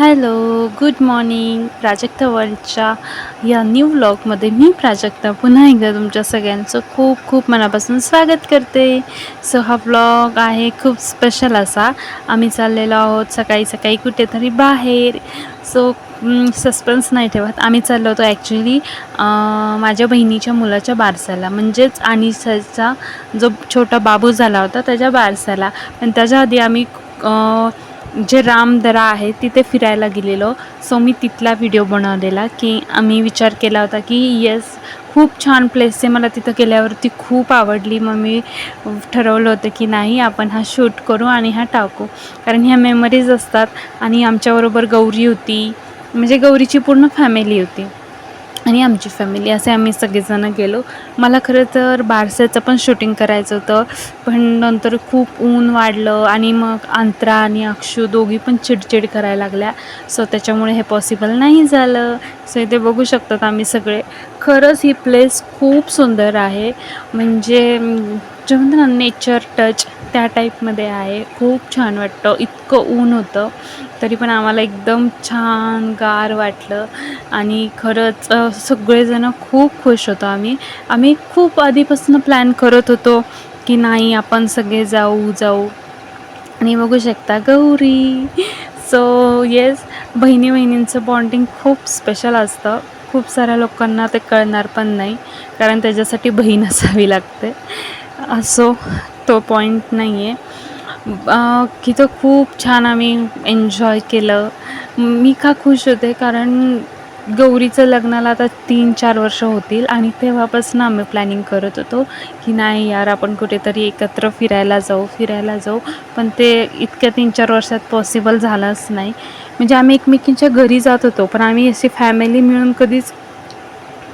Hello, good morning. Prajakta वर्ल्डच्या या new व्लॉगमध्ये मी प्राजक्ता पुन्हा एकदा तुमच्या सगळ्यांचं खूप खूप मनापासून स्वागत करते. सो हा व्लॉग आहे खूप स्पेशल असा. आम्ही चाललेलो आहोत सकाळी सकाळी कुठेतरी बाहेर. सो सस्पेन्स नाही ठेवत. आम्ही चाललो होतो ॲक्च्युली माझ्या बहिणीच्या मुलाच्या बारसाला, म्हणजेच अनिसाचा जो छोटा बाबू झाला होता त्याच्या बारसाला. पण त्याच्या आधी आम्ही जे रामदरा आहे तिथे फिरायला गेलेलो. सो मी तिथला व्हिडिओ बनवलेला की आम्ही विचार केला होता की येस खूप छान प्लेस आहे, मला तिथं गेल्यावरती खूप आवडली. मग मी ठरवलं होतं की नाही आपण हा शूट करू आणि हा टाकू, कारण ह्या मेमरीज असतात. आणि आमच्याबरोबर गौरी होती, म्हणजे गौरीची पूर्ण फॅमिली होती आणि आमची फॅमिली, असे आम्ही सगळेजणं गेलो. मला खरं तर बारसाचं पण शूटिंग करायचं होतं, पण नंतर खूप ऊन वाढलं आणि मग अंतरा आणि अक्षू दोघी पण चिडचिड करायला लागल्या. सो त्याच्यामुळे हे पॉसिबल नाही झालं. सो इथे बघू शकतात आम्ही सगळे. खरंच ही प्लेस खूप सुंदर आहे, म्हणजे जे म्हणतात ना नेचर टच त्या टाईपमध्ये आहे. खूप छान वाटतं. इतकं ऊन होतं तरी पण आम्हाला एकदम छान गार वाटलं आणि खरंच सगळेजणं खूप खुश होतो. आम्ही खूप आधीपासून प्लॅन करत होतो की नाही आपण सगळे जाऊ. आणि बघू शकता गौरी. सो येस, बहिणींचं बॉन्डिंग खूप स्पेशल असतं. खूप साऱ्या लोकांना ते कळणार पण नाही, कारण त्याच्यासाठी बहीण असावी लागते. असो, तो पॉईंट नाही आहे. की तो खूप छान आम्ही एन्जॉय केलं. मी का खुश होते, कारण गौरीचं लग्नाला आता 3-4 वर्ष होतील आणि तेव्हापासून आम्ही प्लॅनिंग करत होतो की नाही यार आपण कुठेतरी एकत्र फिरायला जाऊ. पण ते इतक्या 3-4 वर्षात पॉसिबल झालंच नाही. म्हणजे आम्ही एकमेकींच्या घरी जात होतो, पण आम्ही अशी फॅमिली मिळून कधीच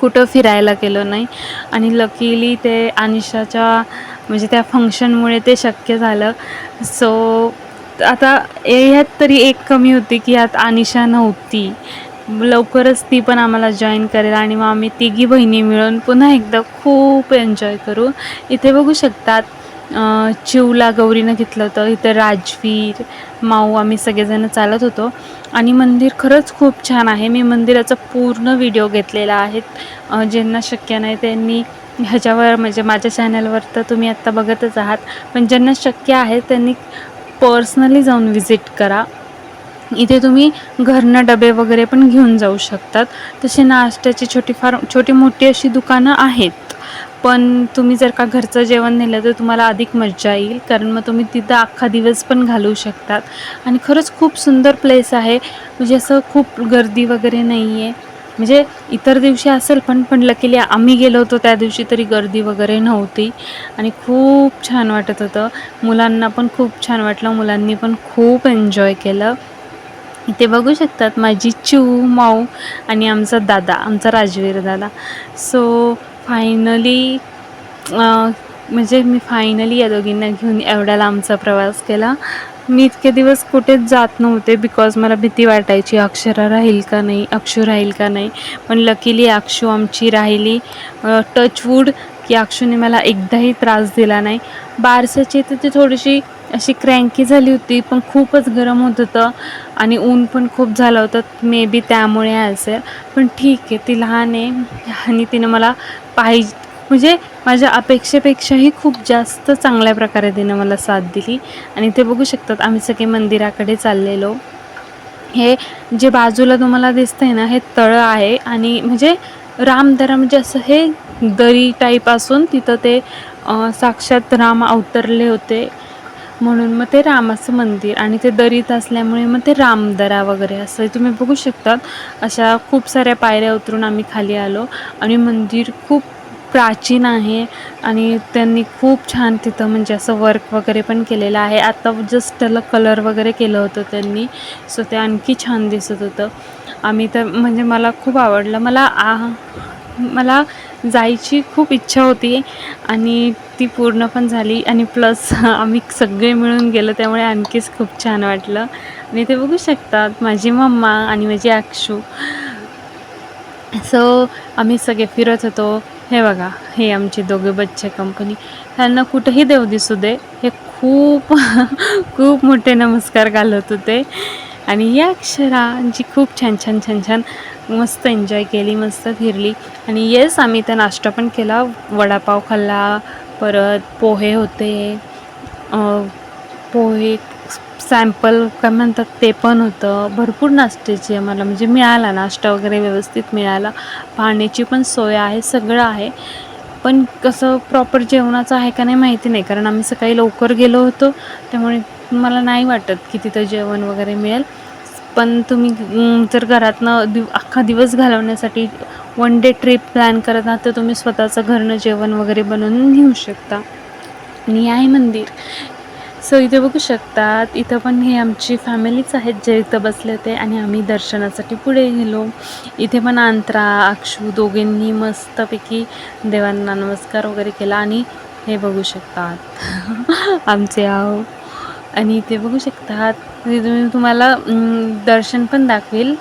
कुठं फिरायला गेलो नाही. आणि लकीली ते अनिशाच्या म्हणजे त्या फंक्शनमुळे ते शक्य झालं. सो आता ह्यात तरी एक कमी होती की यात अनिशा नव्हती. लवकरच ती पण आम्हाला जॉईन करेल आणि मग आम्ही तिघी बहिणी मिळून पुन्हा एकदा खूप एन्जॉय करू. इथे बघू शकतात चिवला गौरीनं घेतलं होतं. इथं राजवीर, माऊ, आम्ही सगळेजण चालत होतो. आणि मंदिर खरंच खूप छान आहे. मी मंदिराचा पूर्ण व्हिडिओ घेतलेला आहे. ज्यांना शक्य नाही त्यांनी ह्याच्यावर म्हणजे माझ्या चॅनलवर तर तुम्ही आत्ता बघतच आहात, पण ज्यांना शक्य आहे त्यांनी पर्सनली जाऊन व्हिजिट करा. इथे तुम्ही घरनं डबे वगैरे पण घेऊन जाऊ शकतात. तसे नाश्त्याची छोटी मोठी अशी दुकानं आहेत, पण तुम्ही जर का घरचं जेवण नेलं तर तुम्हाला अधिक मजा येईल, कारण मग तुम्ही तिथं अख्खा दिवस पण घालवू शकतात. आणि खरंच खूप सुंदर प्लेस आहे. म्हणजे असं खूप गर्दी वगैरे नाही आहे. म्हणजे इतर दिवशी असेल पण लकीली आम्ही गेलो होतो त्या दिवशी तरी गर्दी वगैरे नव्हती आणि खूप छान वाटत होतं. मुलांना पण खूप छान वाटलं. मुलांनी पण खूप एन्जॉय केलं. इथे बघू शकतात माझी चिऊ, माऊ आणि आमचा दादा, आमचा राजवीर दादा. सो फायनली म्हणजे मी फायनली या दोघींना घेऊन एवढ्या लांबचा प्रवास केला. मी इतके दिवस कुठेच जात नव्हते, बिकॉज मला भीती वाटायची अक्षरा राहील का नाही, अक्षू राहील का नाही. पण लकीली अक्षू आमची राहिली. टचवूड की अक्षूने मला एकदाही त्रास दिला नाही. बारसाची तर ती थोडीशी अशी क्रँकी झाली होती, पण खूपच गरम होत होतं आणि ऊन पण खूप झालं होतं. मे बी त्यामुळे असेल, पण ठीक आहे, ती लहान आहे आणि तिनं मला म्हणजे माझ्या अपेक्षेपेक्षाही खूप जास्त चांगल्या प्रकारे तिनं मला साथ दिली. आणि ते बघू शकतात आम्ही सगळे मंदिराकडे चाललेलो. हे जे बाजूला तुम्हाला दिसतंय ना, हे तळं आहे आणि म्हणजे रामदरा म्हणजे असं हे दरी टाईप असून तिथं ते साक्षात राम अवतरले होते, म्हणून मग ते रामाचं मंदिर. आणि ते दरीत असल्यामुळे मग ते रामदरा वगैरे असं तुम्ही बघू शकतात. अशा खूप साऱ्या पायऱ्या उतरून आम्ही खाली आलो आणि मंदिर खूप प्राचीन आहे आणि त्यांनी खूप छान तिथं म्हणजे असं वर्क वगैरे पण केलेलं आहे. आता जस्ट त्याला कलर वगैरे केलं होतं त्यांनी, सो ते आणखी छान दिसत होतं. आम्ही तर म्हणजे मला खूप आवडलं. मला जायची खूप इच्छा होती आणि ती पूर्ण पण झाली. आणि प्लस आम्ही सगळे मिळून गेलो त्यामुळे आणखीच खूप छान वाटलं. आणि ते बघू शकतात माझी मम्मा आणि माझी अक्षू. सो आम्ही सगळे फिरत होतो. हे बघा, हे आमचे दोघे बच्चे कंपनी. त्यांना कुठेही देव दिसू दे, हे खूप खूप मोठे नमस्कार घालत होते. आणि ही अक्षरा जी खूप छान मस्त एन्जॉय केली, मस्त फिरली. आणि येस, आम्ही तर नाश्ता पण केला, वडापाव खाल्ला, परत पोहे होते, पोहे सॅम्पल काय म्हणतात ते पण होतं. भरपूर नाश्त्याची आम्हाला म्हणजे मिळाला, नाश्ता वगैरे व्यवस्थित मिळाला, पाण्याची पण सोय आहे, सगळं आहे. पण कसं प्रॉपर जेवणाचं आहे का नाही माहिती नाही, कारण आम्ही सकाळी लवकर गेलो होतो, त्यामुळे मला नाही वाटत की तिथं जेवण वगैरे मिळेल. पण तुम्ही जर घरातनं अख्खा दिवस घालवण्यासाठी वन डे ट्रिप प्लॅन करत आहात, तर तुम्ही स्वतःचं घरनं जेवण वगैरे बनवून घेऊ शकता. आणि आहे मंदिर. सो इथे बघू शकतात, इथं पण हे आमची फॅमिलीच आहेत जे इथं बसले होते आणि आम्ही दर्शनासाठी पुढे गेलो. इथे पण अंतरा, अक्षू दोघींनी मस्तपैकी देवांना नमस्कार वगैरे केला. आणि हे बघू शकतात आमचे आहो. आणि इथे बघू शकतात, तुम्हाला दर्शन पण दाखवेल,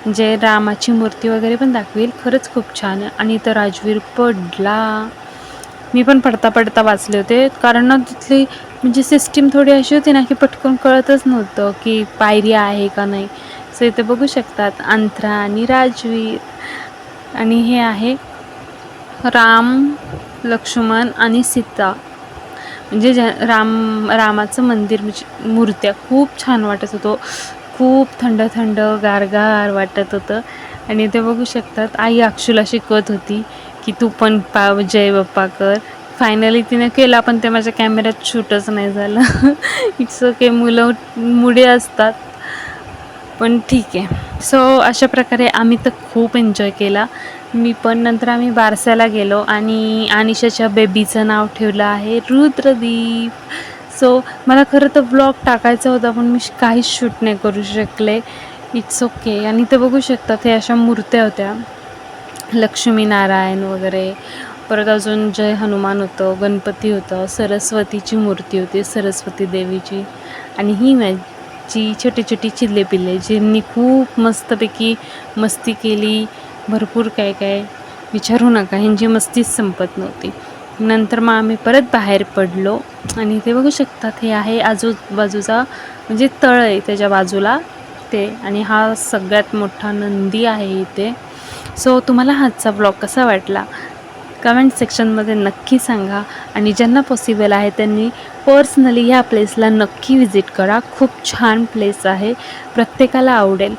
जे रामाची मूर्ती वगैरे पण दाखवेल. खरंच खूप छान आहे. आणि इथं राजवीर पडला, मी पण पडता वाचले होते, कारण ना तिथली म्हणजे सिस्टीम थोडी अशी होती ना की पटकन कळतच नव्हतं की पायरी आहे का नाही. सो इथे बघू शकतात अंतरा आणि राजवीर. आणि हे आहे राम, लक्ष्मण आणि सीता, म्हणजे रामाचं मंदिर, म्हणजे मूर्त्या खूप छान वाटत होतं, खूप थंड गारगार वाटत होतं. आणि ते बघू शकतात आई अक्षूला शिकवत होती की तू पण जय बाप्पा कर. फायनली तिने केला, पण ते माझ्या कॅमेऱ्यात शूटच नाही झालं. इट्स ओके, मुलं मुळे असतात, पण ठीक आहे. सो अशा प्रकारे आम्ही तर खूप एन्जॉय केला. मी पण नंतर आम्ही बारसाला गेलो आणि अनिशाच्या बेबीचं नाव ठेवलं आहे रुद्रदीप. सो मला खरं तर ब्लॉग टाकायचा होता, पण मी काहीच शूट नाही करू शकले. It's okay. आणि ते बघू शकतात हे अशा मूर्त्या होत्या, लक्ष्मीनारायण वगैरे, परत अजून जय हनुमान होतं, गणपती होतं, सरस्वतीची मूर्ती होती, सरस्वती देवीची. आणि ही माझी छोटी चिल्ले ज्यांनी खूप मस्तपैकी मस्ती केली, भरपूर काय विचारू नका, ह्यांची मस्तीच संपत नव्हती. नंतर मग आम्ही परत बाहेर पडलो आणि ते बघू शकतात हे आहे आजूबाजूचा म्हणजे तळ आहे त्याच्या बाजूला ते. आणि हा सगळ्यात मोठा नंदी आहे इथे. सो तुम्हाला हाचा ब्लॉग कसा वाटला कमेंट सेक्शनमध्ये नक्की सांगा. आणि ज्यांना पॉसिबल आहे त्यांनी पर्सनली ह्या प्लेसला नक्की व्हिजिट करा. खूप छान प्लेस आहे, प्रत्येकाला आवडेल.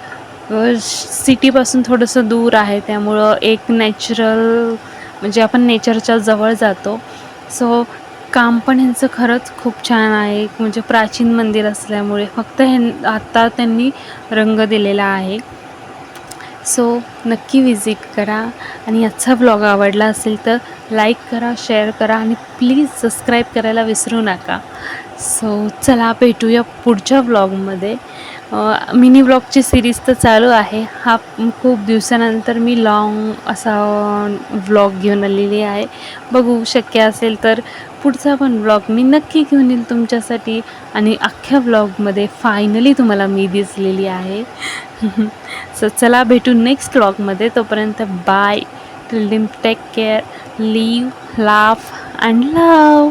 सिटीपासून थोडंसं दूर आहे, त्यामुळं एक नॅचरल म्हणजे आपण नेचरच्या जवळ जातो. सो काम पण ह्यांचं खरंच खूप छान आहे, म्हणजे प्राचीन मंदिर असल्यामुळे फक्त आता त्यांनी रंग दिलेला आहे. सो नक्की विजिट करा. आणि आजचा ब्लॉग आवडला असेल तर लाईक करा, शेअर करा आणि प्लीज सबस्क्राईब करायला विसरू नका. सो चला भेटूया पुढच्या ब्लॉगमध्ये. मिनी ब्लॉगची सिरीज तर चालू आहे. हा खूप दिवसानंतर मी लॉंग असा व्लॉग घेऊन आलेली आहे. बघू शक्य असेल तर पुढचा पण ब्लॉग मी नक्की घेऊन येईल तुमच्यासाठी. आणि अख्ख्या ब्लॉगमध्ये फायनली तुम्हाला मी दिसलेली आहे. सो चला भेटू नेक्स्ट व्लॉगमध्ये. तोपर्यंत bye. Till then take care, live, laugh and love.